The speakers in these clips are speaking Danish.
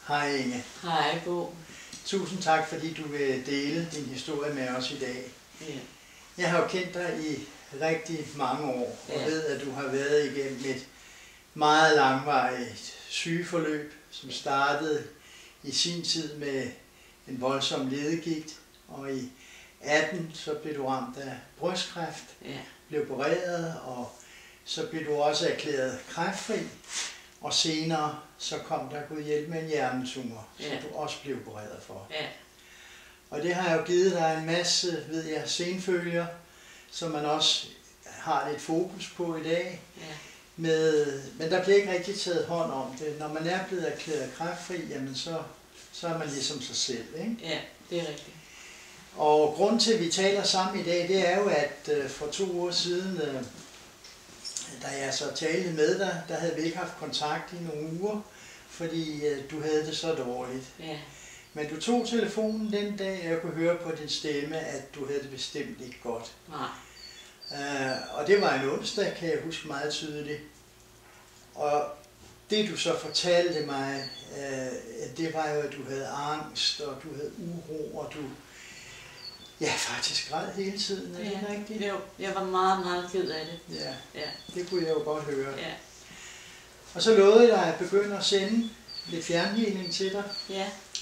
Hej Inge. Hej Bo. Tusind tak, fordi du vil dele din historie med os i dag. Ja. Jeg har jo kendt dig i rigtig mange år, og ved, at du har været igennem et meget langvarigt sygeforløb, som startede i sin tid med en voldsom ledegigt, og i 18 så blev du ramt af brystkræft, blev opereret, og så blev du også erklæret kræftfri, og senere så kom der Gud hjælp med en hjernetumor, som du også blev opereret for. Ja. Og det har jo givet dig en masse, ved jeg, senfølger, som man også har lidt fokus på i dag. Ja. Men der bliver ikke rigtig taget hånd om det. Når man er blevet erklæret kræftfri, jamen så er man ligesom sig selv, ikke? Ja, det er rigtigt. Og grunden til, at vi taler sammen i dag, det er jo, at for 2 uger siden, da jeg så talte med dig, der havde vi ikke haft kontakt i nogle uger, fordi du havde det så dårligt. Ja. Men du tog telefonen den dag, og jeg kunne høre på din stemme, at du havde det bestemt ikke godt. Nej. Og det var en onsdag, kan jeg huske meget tydeligt. Og det du så fortalte mig, det var jo, at du havde angst, og du havde uro, og du faktisk græd hele tiden. Er det rigtigt? Jo, jeg var meget, meget ked af det. Ja, det kunne jeg jo godt høre. Ja. Og så lovede jeg at begynde at sende lidt fjernhealing til dig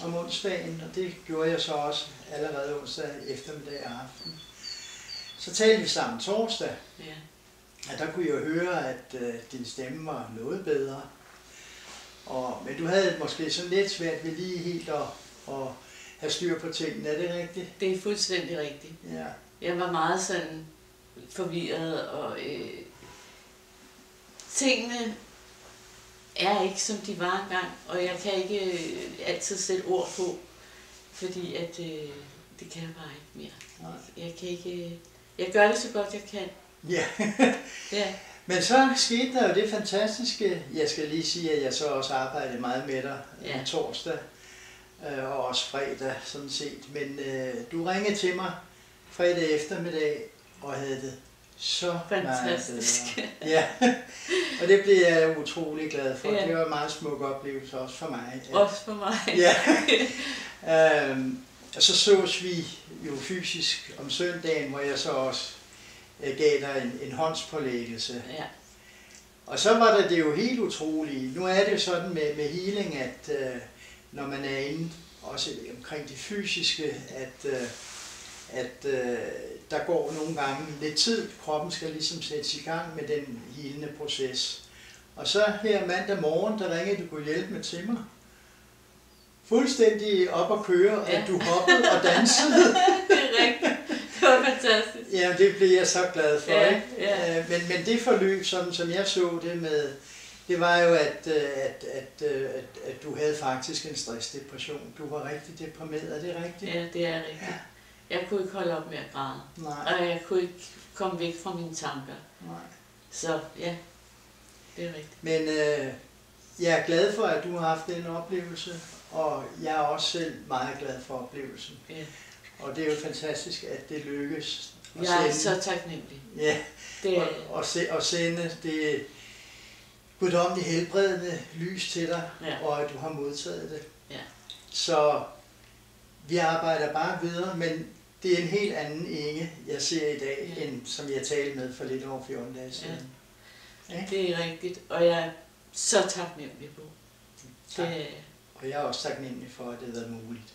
om onsdagen, og det gjorde jeg så også allerede onsdag eftermiddag og aften. Så talte vi sammen torsdag, og der kunne jeg jo høre, at din stemme var noget bedre. Men du havde måske sådan lidt svært ved lige helt at have styr på tingene, er det rigtigt? Det er fuldstændig rigtigt. Ja. Jeg var meget sådan forvirret, og tingene er ikke som de var engang, og jeg kan ikke altid sætte ord på, fordi at det kan jeg bare ikke mere. Jeg gør det så godt jeg kan. Ja. Ja. Men så skete der jo det fantastiske, jeg skal lige sige, at jeg så også arbejdede meget med dig torsdag og også fredag sådan set. Men du ringede til mig fredag eftermiddag og havde det så fantastisk. Meget bedre. Ja, og det blev jeg utrolig glad for. Det var en meget smuk oplevelse også for mig. Også for mig. Ja. Og så sås vi jo fysisk om søndagen, hvor jeg så også gav dig en håndspålæggelse. Ja. Og så var det jo helt utroligt. Nu er det jo sådan med healing, at når man er inde også omkring det fysiske, at der går nogle gange lidt tid. Kroppen skal ligesom sættes i gang med den healende proces. Og så her mandag morgen, der ringede du kunne hjælpe med til mig. Fuldstændig op at køre, at du hoppede og dansede. Det er rigtigt. Det var fantastisk. Ja, det blev jeg så glad for, ikke? Ja. Men det forløb, som jeg så det med, det var jo, at du havde faktisk en stressdepression. Du var rigtig deprimeret, er det rigtigt? Ja, det er rigtigt. Ja. Jeg kunne ikke holde op med at græde. Nej. Og jeg kunne ikke komme væk fra mine tanker. Nej. Så ja, det er rigtigt. Men jeg er glad for, at du har haft den oplevelse, og jeg er også selv meget glad for oplevelsen. Ja. Og det er jo fantastisk, at det lykkes. Jeg er så taknemmelig. Ja, og sende det guddommeligt helbredende lys til dig, og at du har modtaget det. Ja. Så vi arbejder bare videre, men det er en helt anden Inge, jeg ser i dag, end som jeg talte med for lidt over 14 dage siden. Ja. Det er rigtigt, og jeg er så taknemmelig på. Tak. Og jeg er også taknemmelig for, at det har været muligt.